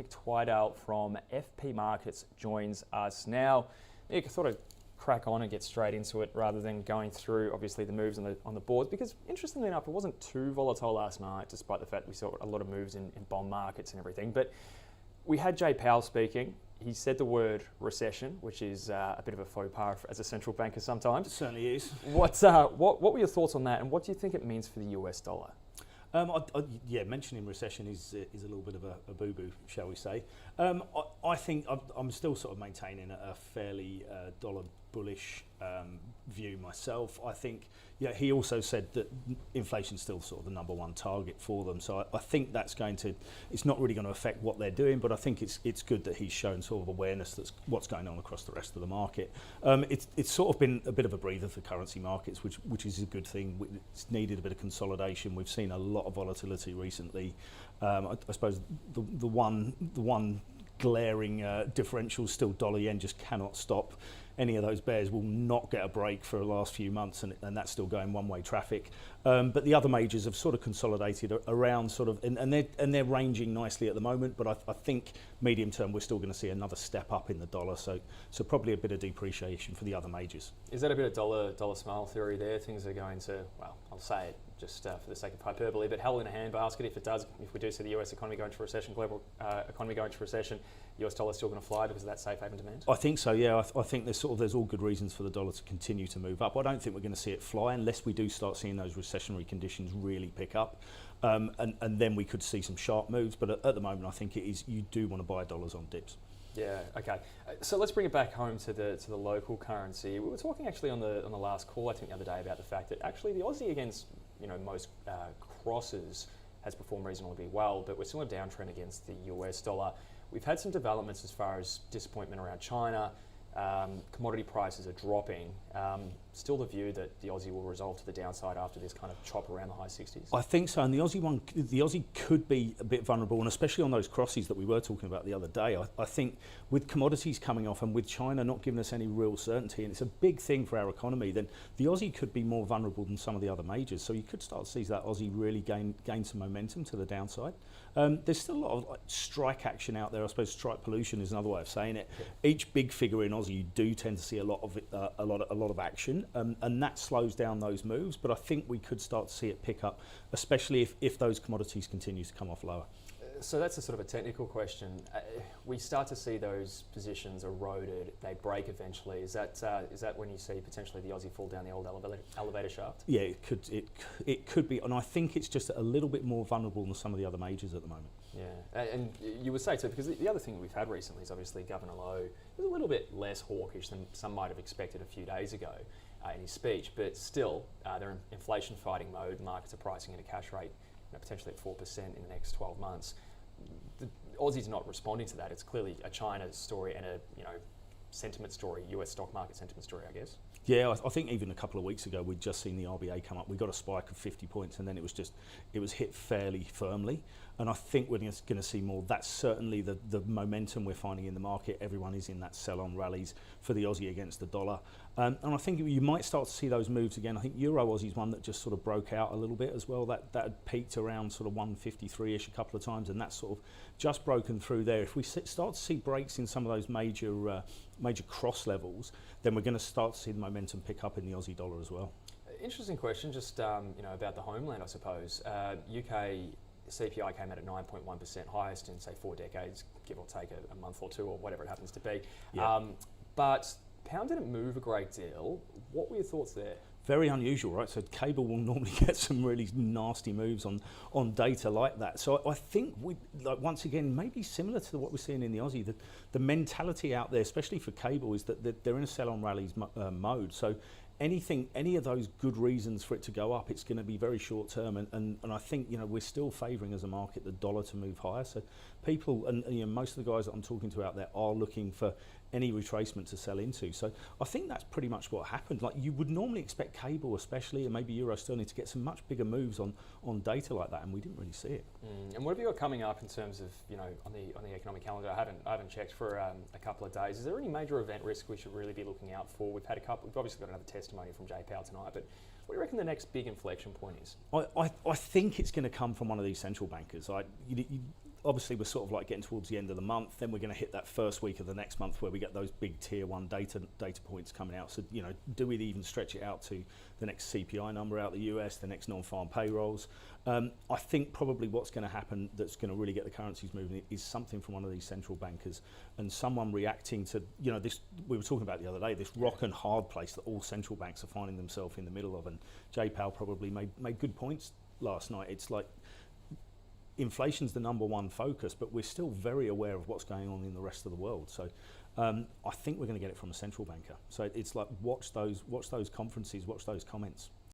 Nick Twidale from FP Markets joins us now. Nick, I thought I'd crack on and get straight into it rather than going through obviously the moves on the boards, because interestingly enough it wasn't too volatile last night, despite the fact we saw a lot of moves in bond markets and everything. But we had Jay Powell speaking. He said the word recession, which is a bit of a faux pas as a central banker sometimes. It certainly is. What were your thoughts on that, and what do you think it means for the US dollar? Mentioning recession is a little bit of a boo-boo, shall we say. I think I'm still sort of maintaining a fairly dollar bullish view myself. I think, he also said that inflation's still sort of the number one target for them. So I think that's it's not really going to affect what they're doing, but I think it's good that he's shown sort of awareness that's what's going on across the rest of the market. It's sort of been a bit of a breather for currency markets, which is a good thing. It's needed a bit of consolidation. We've seen a lot of volatility recently. I suppose the one glaring differential still dollar yen just cannot stop. Any of those bears will not get a break for the last few months, and that's still going one-way traffic. But the other majors have sort of consolidated around sort of, and they're ranging nicely at the moment. But I think medium term we're still going to see another step up in the dollar. So probably a bit of depreciation for the other majors. Is that a bit of dollar smile theory there? Things are going to, well, I'll say it just for the sake of hyperbole, but hell in a handbasket if we do see the US economy go into recession, global economy go into recession, US dollar still going to fly because of that safe haven demand? I think so, yeah. I think there's all good reasons for the dollar to continue to move up. I don't think we're going to see it fly unless we do start seeing those recessionary conditions really pick up, and then we could see some sharp moves. But at the moment, I think you do want to buy dollars on dips. Yeah. Okay. So let's bring it back home to the local currency. We were talking actually on the last call, I think the other day, about the fact that actually the Aussie against most crosses has performed reasonably well, but we're still in a downtrend against the US dollar. We've had some developments as far as disappointment around China. Commodity prices are dropping. Still the view that the Aussie will resolve to the downside after this kind of chop around the high 60s? I think so, and the Aussie could be a bit vulnerable, and especially on those crosses that we were talking about the other day. I think with commodities coming off and with China not giving us any real certainty, and it's a big thing for our economy, then the Aussie could be more vulnerable than some of the other majors. So you could start to see that Aussie really gain some momentum to the downside. There's still a lot of strike action out there. I suppose strike pollution is another way of saying it. Yeah. Each big figure in Aussie, you do tend to see a lot of action, and that slows down those moves. But I think we could start to see it pick up, especially if those commodities continue to come off lower. So that's a sort of a technical question. We start to see those positions eroded, they break eventually. Is that when you see potentially the Aussie fall down the old elevator shaft? Yeah, it could be, and I think it's just a little bit more vulnerable than some of the other majors at the moment. Yeah, and you would say too, because the other thing that we've had recently is obviously Governor Lowe is a little bit less hawkish than some might have expected a few days ago in his speech, but still they're in inflation fighting mode. Markets are pricing in a cash rate potentially at 4% in the next 12 months. The Aussie's not responding to that. It's clearly a China story and a sentiment story, US stock market sentiment story, I guess. Yeah, I think even a couple of weeks ago we'd just seen the RBA come up. We got a spike of 50 points, and then it was hit fairly firmly. And I think we're going to see more. That's certainly the momentum we're finding in the market. Everyone is in that sell-on rallies for the Aussie against the dollar. And I think you might start to see those moves again. I think Euro Aussie's one that just sort of broke out a little bit as well. That had peaked around sort of 153-ish a couple of times, and that's sort of just broken through there. If we start to see breaks in some of those major cross levels, then we're going to start to see the momentum pick up in the Aussie dollar as well. Interesting question, just about the homeland, I suppose. UK CPI came out at 9.1%, highest in say 4 decades, give or take a month or two, or whatever it happens to be. Yeah. But pound didn't move a great deal. What were your thoughts there? Very unusual, right? So cable will normally get some really nasty moves on data like that. So I think once again, maybe similar to what we're seeing in the Aussie, the mentality out there, especially for cable, is that they're in a sell-on rallies mode. So any of those good reasons for it to go up, it's going to be very short term, and I think we're still favouring as a market the dollar to move higher. So people and most of the guys that I'm talking to out there are looking for any retracement to sell into. So I think that's pretty much what happened. Like you would normally expect cable, especially, and maybe Euro Sterling, to get some much bigger moves on data like that, and we didn't really see it. And what have you got coming up in terms of on the economic calendar? I haven't checked for a couple of days. Is there any major event risk we should really be looking out for? We've obviously got another testimony from Jay Powell tonight, but what do you reckon the next big inflection point is? I think it's going to come from one of these central bankers. obviously we're sort of like getting towards the end of the month. Then we're going to hit that first week of the next month where we get those big tier one data points coming out. So, you know, do we even stretch it out to the next CPI number out the US, the next non-farm payrolls? I think probably what's going to happen that's going to really get the currencies moving is something from one of these central bankers and someone reacting to, you know, this we were talking about the other day, this rock and hard place that all central banks are finding themselves in the middle of. And Jay Powell probably made good points last night. It's like inflation's the number one focus, but we're still very aware of what's going on in the rest of the world. So I think we're going to get it from a central banker. So it's like watch those conferences, watch those comments.